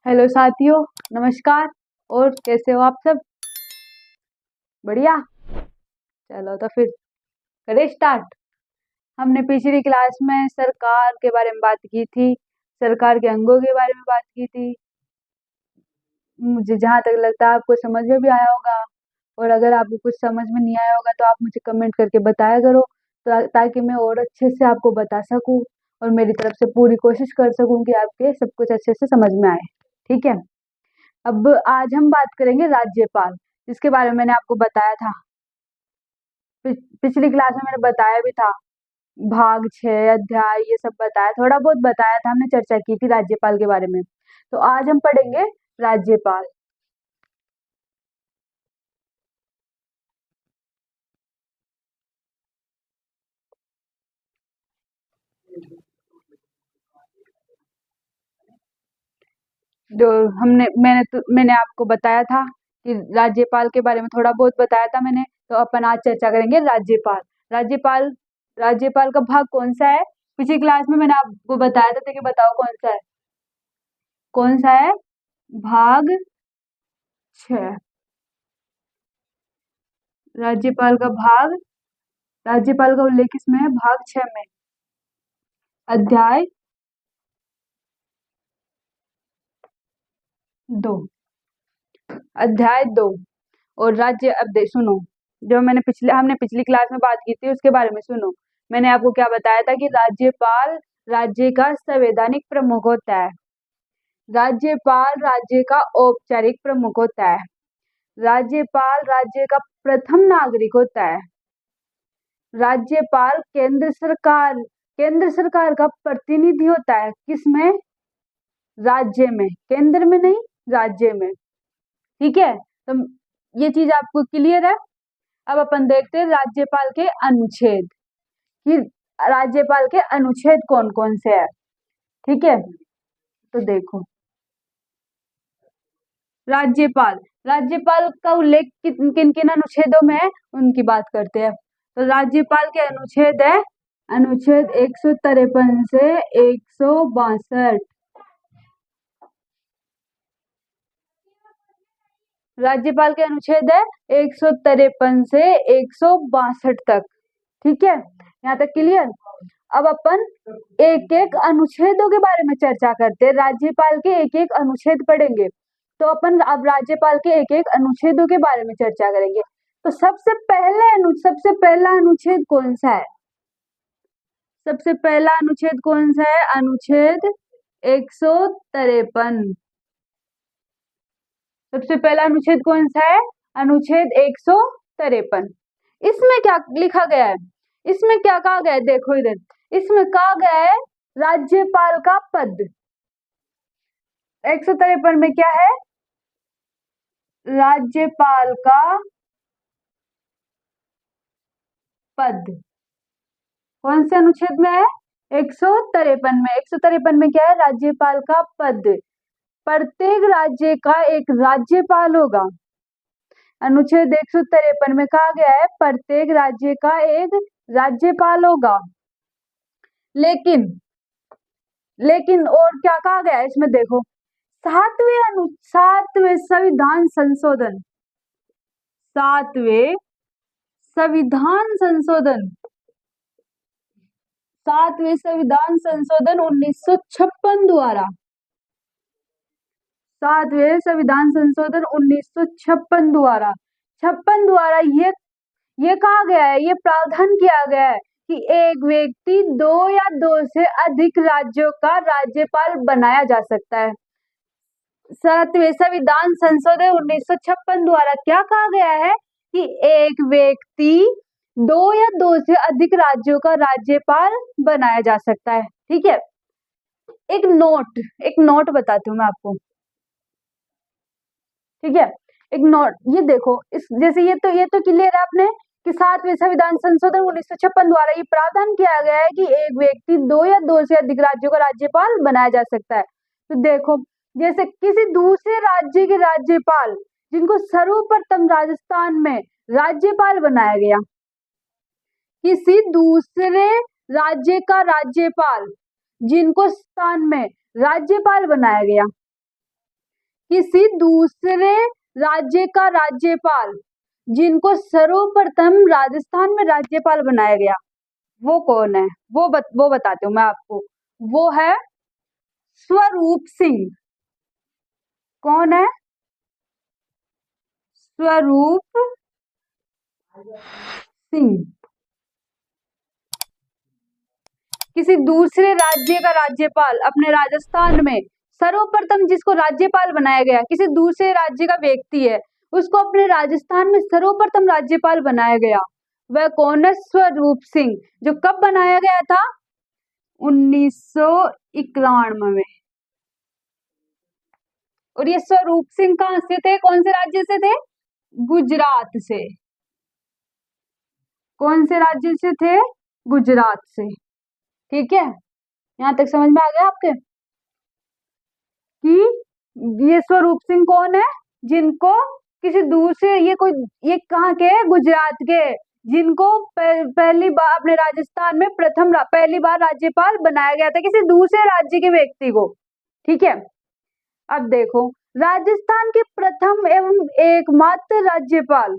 Hello साथियों, नमस्कार। और कैसे हो आप सब? बढ़िया। चलो तो फिर करें स्टार्ट। हमने पिछली क्लास में सरकार के बारे में बात की थी, सरकार के अंगों के बारे में बात की थी। मुझे जहाँ तक लगता है आपको समझ में भी आया होगा। और अगर आपको कुछ समझ में नहीं आया होगा तो आप मुझे कमेंट करके बताया करो, ताकि मैं और अच्छे से आपको बता सकूं और मेरी तरफ से पूरी कोशिश कर सकूं कि आपके सब कुछ अच्छे से समझ में आए। ठीक है। अब आज हम बात करेंगे राज्यपाल, जिसके बारे में मैंने आपको बताया था। पिछली क्लास में मैंने बताया भी था। भाग 6 अध्याय ये सब बताया, थोड़ा बहुत बताया था, हमने चर्चा की थी राज्यपाल के बारे में। तो आज हम पढ़ेंगे राज्यपाल। जो मैंने आपको बताया था कि राज्यपाल के बारे में थोड़ा बहुत बताया था मैंने। तो अपन आज चर्चा करेंगे राज्यपाल। राज्यपाल राज्यपाल का भाग कौन सा है? पिछली क्लास में मैंने आपको बताया था कि बताओ कौन सा है। कौन सा है? भाग 6। राज्यपाल का भाग राज्यपाल का उल्लेख इसमें है भाग 6 में। अध्याय 2। अध्याय 2। और राज्य, अब सुनो, जो हमने पिछली क्लास में बात की थी उसके बारे में सुनो। मैंने आपको क्या बताया था कि राज्यपाल राज्य का संवैधानिक प्रमुख होता है। राज्यपाल राज्य का औपचारिक प्रमुख होता है। राज्यपाल राज्य का प्रथम नागरिक होता है। राज्यपाल केंद्र सरकार का प्रतिनिधि होता है। किसमें? राज्य में, केंद्र में नहीं, राज्य में। ठीक है। तो ये चीज आपको क्लियर है। अब अपन देखते हैं राज्यपाल के अनुच्छेद कि राज्यपाल के अनुच्छेद कौन कौन से है। ठीक है। तो देखो, राज्यपाल राज्यपाल का उल्लेख किन किन अनुच्छेदों में है उनकी बात करते हैं। तो राज्यपाल के अनुच्छेद है अनुच्छेद 153 से 162। राज्यपाल के अनुच्छेद है 153 से 162 तक। ठीक है, यहाँ तक क्लियर। अब अपन एक एक अनुच्छेदों के बारे में चर्चा करते हैं। राज्यपाल के एक एक अनुच्छेद पढ़ेंगे। तो अपन अब राज्यपाल के एक एक अनुच्छेदों के बारे में चर्चा करेंगे। तो सबसे पहला अनुच्छेद कौन सा है? सबसे पहला अनुच्छेद कौन सा है? अनुच्छेद 153। सबसे पहला अनुच्छेद कौन सा है? अनुच्छेद 153। इसमें क्या लिखा गया है? इसमें क्या कहा गया है? देखो इधर, इसमें कहा गया है राज्यपाल का पद। 153 में क्या है? राज्यपाल का पद। कौन से अनुच्छेद में है? 153 में। 153 में क्या है? राज्यपाल का पद। प्रत्येक राज्य का एक राज्यपाल होगा। अनुच्छेद 153 में कहा गया है प्रत्येक राज्य का एक राज्यपाल होगा। लेकिन लेकिन और क्या कहा गया है इसमें? देखो, सातवें संविधान संशोधन, सातवें संविधान संशोधन, सातवें संविधान संशोधन 1956 द्वारा, सातवें संविधान संशोधन 1956 द्वारा 56 द्वारा ये कहा गया है, ये प्रावधान किया गया है कि एक व्यक्ति दो या दो से अधिक राज्यों का राज्यपाल बनाया जा सकता है। सातवें संविधान संशोधन 1956 द्वारा क्या कहा गया है कि एक व्यक्ति दो या दो से अधिक राज्यों का राज्यपाल बनाया जा सकता है। ठीक है। एक नोट बताती हूँ मैं आपको। ठीक है, एक नोट, ये देखो, इस जैसे ये तो क्लियर है आपने कि सातवें संविधान संशोधन 1956 द्वारा ये प्रावधान किया गया है कि एक व्यक्ति दो या दो से अधिक राज्यों का राज्यपाल बनाया जा सकता है। तो देखो, जैसे किसी दूसरे राज्य के राज्यपाल जिनको सर्वप्रथम राजस्थान में राज्यपाल बनाया गया, किसी दूसरे राज्य का राज्यपाल जिनको स्थान में राज्यपाल बनाया गया, किसी दूसरे राज्य का राज्यपाल जिनको सर्वप्रथम राजस्थान में राज्यपाल बनाया गया, वो कौन है? वो बताती हूँ मैं आपको। वो है स्वरूप सिंह। कौन है? स्वरूप सिंह। किसी दूसरे राज्य का राज्यपाल अपने राजस्थान में सर्वप्रथम जिसको राज्यपाल बनाया गया, किसी दूसरे राज्य का व्यक्ति है, उसको अपने राजस्थान में सर्वप्रथम राज्यपाल बनाया गया, वह कौन है? स्वरूप सिंह। जो कब बनाया गया था? 1991 में। और ये स्वरूप सिंह कहां से थे? कौन से राज्य से थे? गुजरात से। कौन से राज्य से थे? गुजरात से। ठीक है, यहां तक समझ में आ गया आपके कि ये स्वरूप सिंह कौन है? जिनको किसी दूसरे, ये कहाँ के? गुजरात के। जिनको पहली बार अपने राजस्थान में पहली बार राज्यपाल बनाया गया था, किसी दूसरे राज्य के व्यक्ति को। ठीक है, अब देखो, राजस्थान के प्रथम एवं एकमात्र राज्यपाल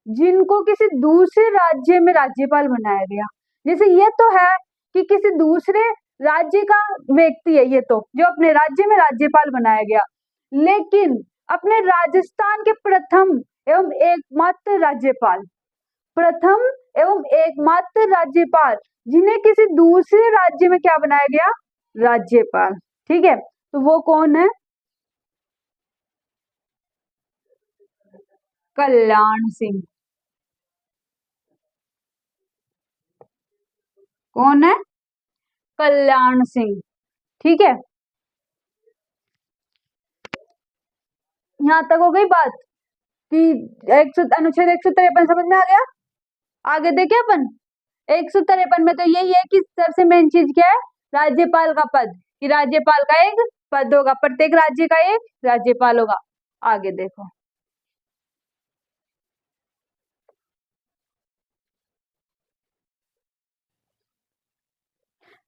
जिनको किसी दूसरे राज्य में राज्यपाल बनाया गया। जैसे ये तो है कि किसी दूसरे राज्य का व्यक्ति है, ये तो जो अपने राज्य में राज्यपाल बनाया गया, लेकिन अपने राजस्थान के प्रथम एवं एकमात्र राज्यपाल, प्रथम एवं एकमात्र राज्यपाल जिन्हें किसी दूसरे राज्य में क्या बनाया गया? राज्यपाल। ठीक है, तो वो कौन है? कल्याण सिंह। कौन है? कल्याण सिंह। ठीक है, यहां तक हो गई बात कि अनुच्छेद 153 समझ में आ गया। आगे देखे अपन 153 में तो यही है कि सबसे मेन चीज क्या है? राज्यपाल का पद, कि राज्यपाल का एक पद होगा, प्रत्येक राज्य का एक राज्यपाल होगा। आगे देखो,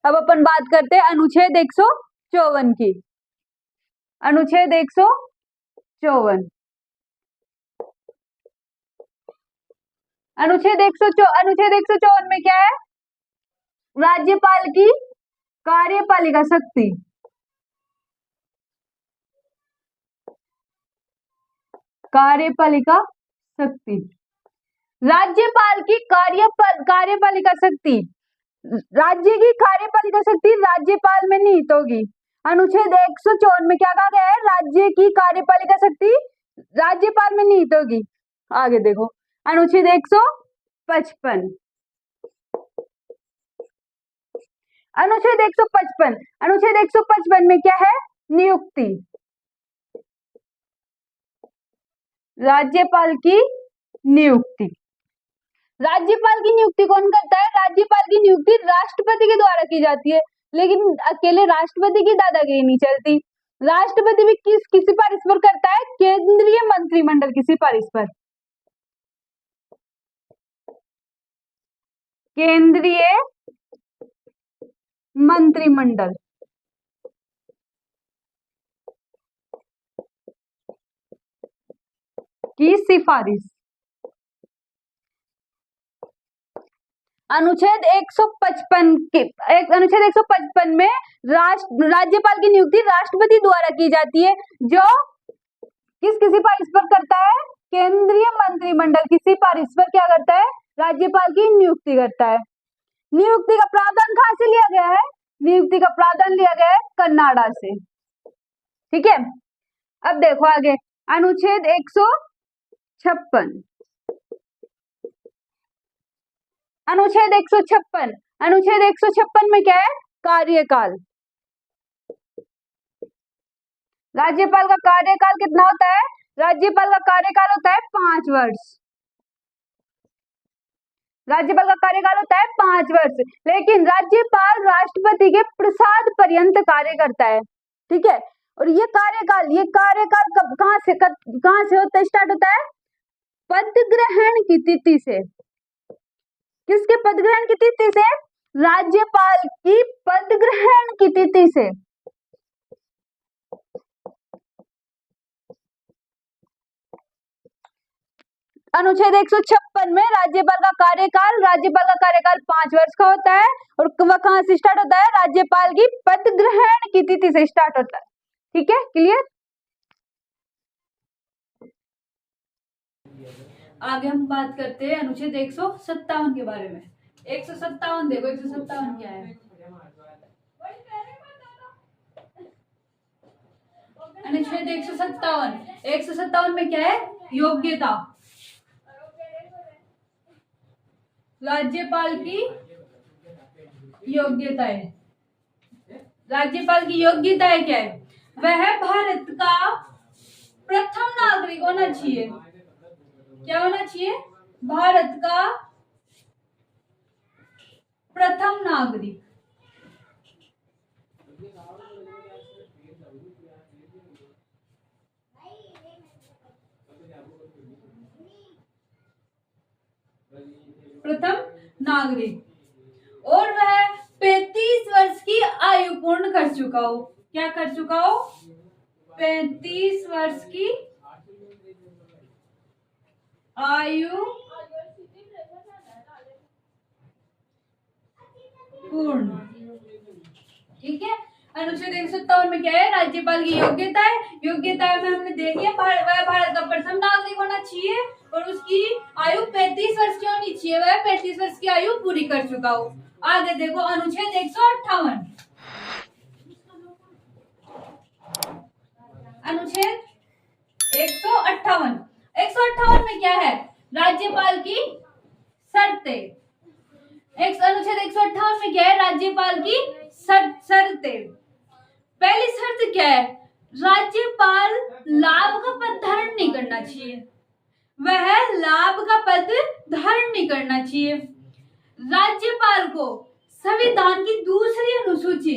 अब अपन बात करते हैं अनुच्छेद 154 की। अनुच्छेद 154। अनुच्छेद 154 में क्या है? राज्यपाल की कार्यपालिका शक्ति। कार्यपालिका शक्ति, राज्यपाल की कार्यपालिका शक्ति, राज्य की कार्यपालिका शक्ति राज्यपाल में निहित होगी। अनुच्छेद 154 में क्या कहा गया है? राज्य की कार्यपालिका शक्ति राज्यपाल में निहित होगी। आगे देखो, अनुच्छेद 155। अनुच्छेद 155, अनुच्छेद 155 में क्या है? नियुक्ति। राज्यपाल की नियुक्ति। राज्यपाल की नियुक्ति कौन करता है? राज्यपाल की नियुक्ति राष्ट्रपति के द्वारा की जाती है, लेकिन अकेले राष्ट्रपति की दादागिरी नहीं चलती। राष्ट्रपति भी किस सिफारिश पर करता है? केंद्रीय मंत्रिमंडल की सिफारिश पर। केंद्रीय मंत्रिमंडल की सिफारिश। अनुच्छेद 155 में राज्यपाल की नियुक्ति राष्ट्रपति द्वारा की जाती है, जो किसकी सिफारिश पर करता है? केंद्रीय मंत्रिमंडल की सिफारिश पर क्या करता है? राज्यपाल की नियुक्ति करता है। नियुक्ति का प्रावधान कहां से लिया गया है? नियुक्ति का प्रावधान लिया गया है कनाडा से। ठीक है, अब देखो आगे, अनुच्छेद 156। अनुच्छेद 156, अनुच्छेद 156 में क्या है? कार्यकाल। राज्यपाल का कार्यकाल कितना होता है? राज्यपाल का कार्यकाल होता है 5 वर्ष। राज्यपाल का कार्यकाल होता है 5 वर्ष, लेकिन राज्यपाल राष्ट्रपति के प्रसाद पर्यंत कार्य करता है। ठीक है, और ये कार्यकाल कहां से होता है? स्टार्ट होता है पद ग्रहण की तिथि से। किसके पद ग्रहण की तिथि से? राज्यपाल की पद ग्रहण की तिथि से। अनुच्छेद 156 में राज्यपाल का कार्यकाल 5 वर्ष का होता है और वह कहाँ से स्टार्ट होता है? राज्यपाल की पद ग्रहण की तिथि से स्टार्ट होता है। ठीक है, क्लियर? आगे हम बात करते हैं अनुच्छेद 157 के बारे में। 157 देखो, 157 क्या है? अनुच्छेद 157 में क्या है? योग्यता। राज्यपाल की योग्यताएं। राज्यपाल की योग्यताएं क्या है? वह भारत का प्रथम नागरिक होना चाहिए। क्या होना चाहिए? भारत का प्रथम नागरिक। प्रथम नागरिक और वह 35 वर्ष की आयु पूर्ण कर चुका हो। क्या कर चुका हो? 35 वर्ष की आयु पूर्ण। ठीक है। अनुच्छेद 157 में क्या है? राज्यपाल की योग्यता है। योग्यता में हमने देखी है वह भारत का प्रथम नागरिक होना चाहिए और उसकी आयु 35 वर्ष की होनी चाहिए। वह 35 वर्ष की आयु पूरी कर चुका हो। आगे देखो अनुच्छेद 158। अनुच्छेद 158। 158 में क्या है? राज्यपाल की शर्तें। अनुच्छेद 158 में क्या है? राज्यपाल की शर्तें। पहली शर्त क्या है? राज्यपाल लाभ का पद धारण नहीं करना चाहिए। वह लाभ का पद धारण नहीं करना चाहिए। राज्यपाल को संविधान की दूसरी अनुसूची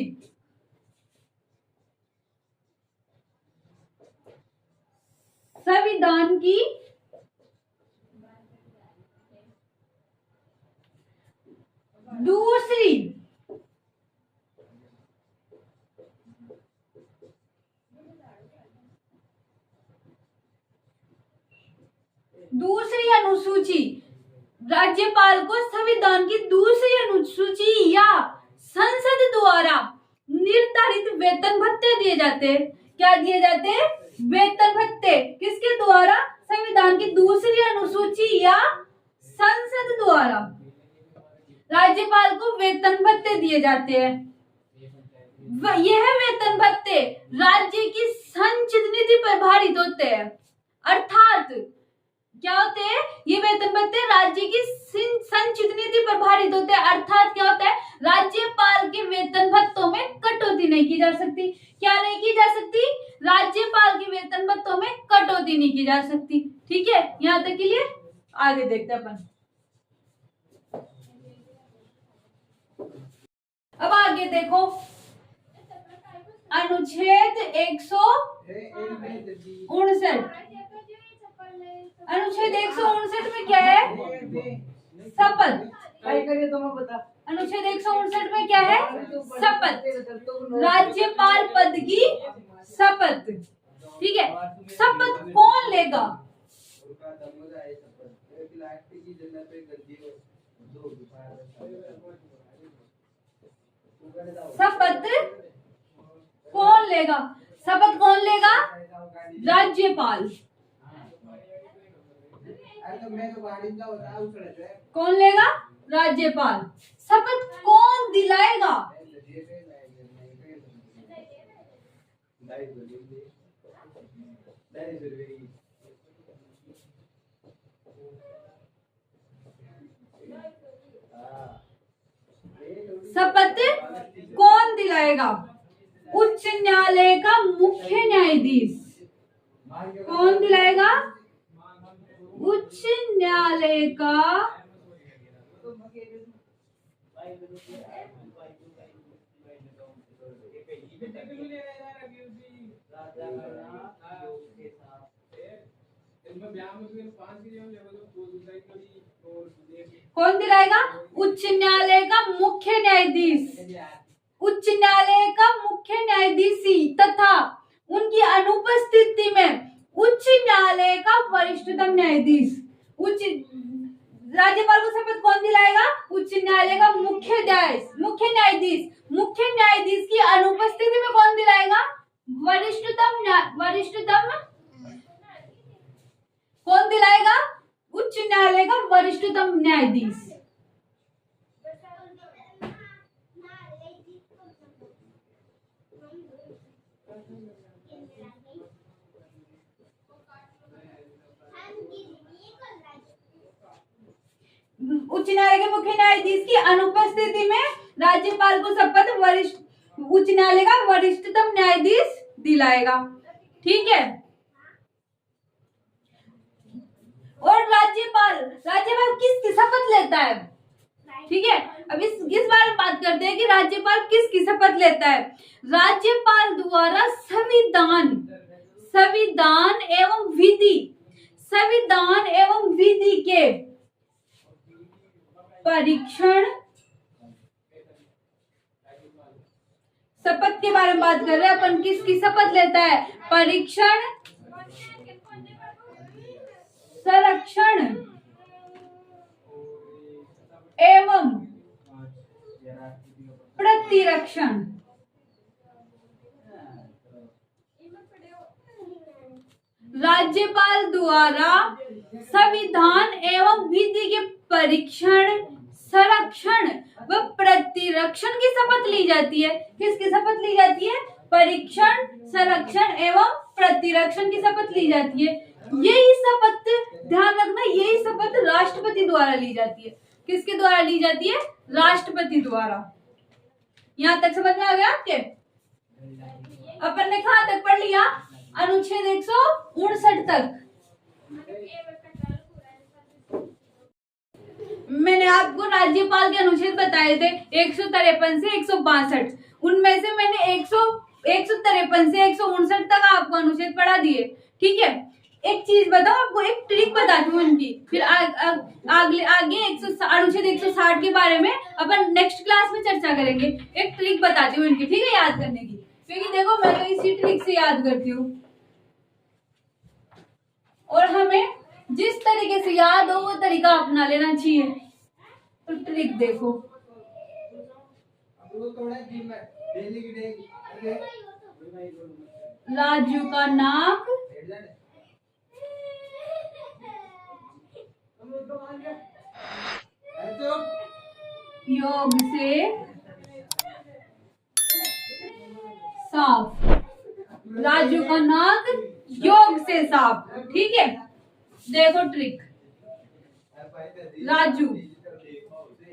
दूसरी अनुसूची राज्यपाल को संविधान की दूसरी अनुसूची या संसद द्वारा निर्धारित वेतन भत्ते दिए जाते। क्या दिए जाते? वेतन भत्ते। किसके द्वारा? संविधान की दूसरी अनुसूची या संसद द्वारा राज्यपाल को वेतन भत्ते दिए जाते हैं। यह वेतन भत्ते राज्य की संचित निधि पर भारित होते हैं। अर्थात क्या होते हैं? ये वेतन भत्ते राज्य की संचित निधि पर भारित होते हैं। अर्थात क्या होता है? राज्यपाल के वेतन भत्तों में कटौती नहीं की जा सकती। क्या नहीं की जा सकती? राज्यपाल के वेतन भत्तों में कटौती नहीं की जा सकती। ठीक है, यहाँ तक के लिए। आगे देखते हैं अपन। अब आगे देखो अनुच्छेद 159। अनुच्छेद 159 में क्या है? शपथ। अनुच्छेद 159 में क्या है? शपथ। राज्यपाल पद की शपथ। ठीक है, शपथ कौन लेगा? शपथ कौन लेगा? शपथ कौन लेगा? राज्यपाल। कौन लेगा? राज्यपाल। शपथ कौन दिलाएगा? शपथ कौन दिलाएगा? उच्च न्यायालय का मुख्य न्यायाधीश। कौन दिलाएगा? उच्च न्यायालय का कौन दिलाएगा? उच्च न्यायालय का मुख्य न्यायाधीश। उच्च न्यायालय का मुख्य न्यायाधीश तथा उनकी अनुपस्थिति में उच्च न्यायालय का वरिष्ठतम न्यायाधीश। उच्च वरिष्ठतम न्यायाधीश। उच्च न्यायालय के मुख्य न्यायाधीश की अनुपस्थिति में राज्यपाल को शपथ उच्च न्यायालय का वरिष्ठतम न्यायाधीश दिलाएगा। ठीक है। और राज्यपाल किसकी शपथ लेता है? ठीक है। अब इस बारे में बात करते हैं कि राज्यपाल किसकी शपथ लेता है। राज्यपाल द्वारा संविधान एवं विधि के परीक्षण, शपथ के बारे में बात कर रहे हैं अपन। किसकी शपथ लेता है? परीक्षण, संरक्षण एवं प्रतिरक्षण। राज्यपाल द्वारा संविधान एवं विधि के परीक्षण, संरक्षण व प्रतिरक्षण की शपथ ली जाती है। किसकी शपथ ली जाती है? परीक्षण, संरक्षण एवं प्रतिरक्षण की शपथ ली जाती है। यही शपथ, ध्यान रखना, यही शपथ राष्ट्रपति द्वारा ली जाती है। किसके द्वारा ली जाती है? राष्ट्रपति द्वारा। यहां तक समझ में आ गया आपके? अपन ने कहां तक पढ़ लिया? अनुच्छेद 159 तक। मैंने आपको राज्यपाल के अनुच्छेद बताए थे 153 से 162। उनमें से मैंने 153 से 159 तक आपको अनुच्छेद पढ़ा दिए। ठीक है। एक चीज बताओ, आपको एक ट्रिक बताती हूँ उनकी, फिर आगे अनुच्छेद 160 के बारे में अपन नेक्स्ट क्लास में चर्चा करेंगे। एक ट्रिक बताती हूँ इनकी, ठीक है, याद करने की। क्योंकि देखो मैं तो इसी ट्रिक से याद करती हूँ, और हमें जिस तरीके से याद हो वो तरीका अपना लेना चाहिए। तो ट्रिक देखो, राजू का नाक योग से साफ। राजू का नाक योग से साफ। ठीक है। देखो ट्रिक,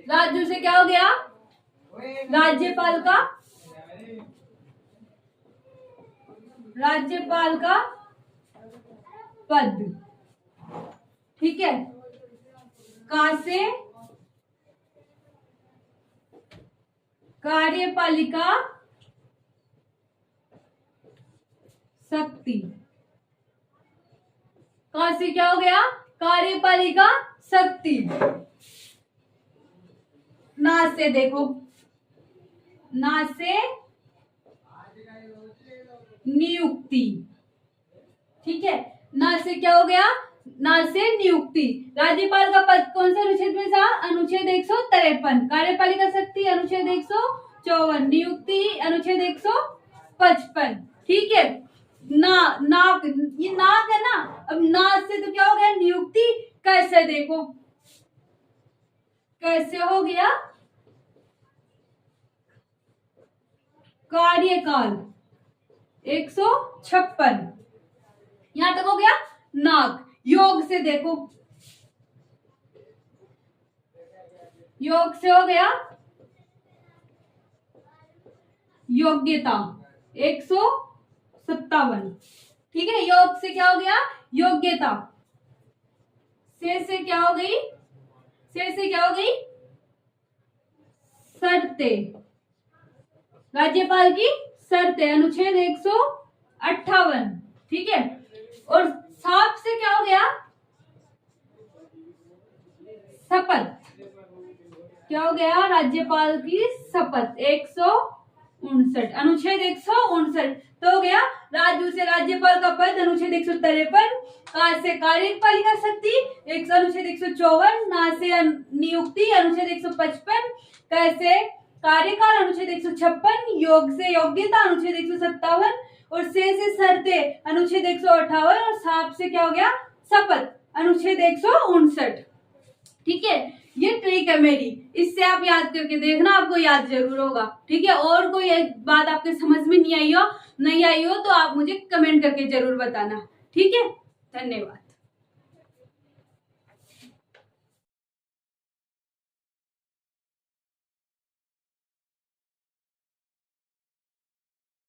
राजू से क्या हो गया? राज्यपाल का पद। ठीक है। का से कार्यपालिका शक्ति। का से क्या हो गया? कार्यपालिका शक्ति। ना से देखो, ना से नियुक्ति। ठीक है। ना से क्या हो गया? ना से नियुक्ति। राज्यपाल का पद कौन से अनुच्छेद में था? अनुच्छेद 153। कार्यपालिका शक्ति अनुच्छेद 154। नियुक्ति अनुच्छेद 155। ठीक है। नाक, ये नाक है ना। अब नाक से तो क्या हो गया? नियुक्ति। कैसे देखो, कैसे हो गया? कार्यकाल 156। यहां तक हो गया नाक। योग से देखो, योग से हो गया योग्यता 157। ठीक है। योग से क्या हो गया? योग्यता। से क्या हो गई? से क्या हो गई? शर्तें। राज्यपाल की शर्तें अनुच्छेद 158। ठीक है। और साफ से क्या हो गया? शपथ। क्या हो गया? राज्यपाल की शपथ 159, अनुच्छेद 159। तो हो गया राजू से राज्यपाल का पद अनुच्छेद 153। का से कार्यपालिका शक्ति अनुच्छेद 154। ना से नियुक्ति अनुच्छेद 155। कैसे कार्यकाल अनुच्छेद 156। योग से योग्यता अनुच्छेद 157। और से शर्तें अनुच्छेद 158। और साफ से क्या हो गया? शपथ अनुच्छेद 159। ठीक है, ये ट्रिक है मेरी, इससे आप याद करके देखना, आपको याद जरूर होगा। ठीक है, और कोई एक बात आपके समझ में नहीं आई हो तो आप मुझे कमेंट करके जरूर बताना। ठीक है, धन्यवाद।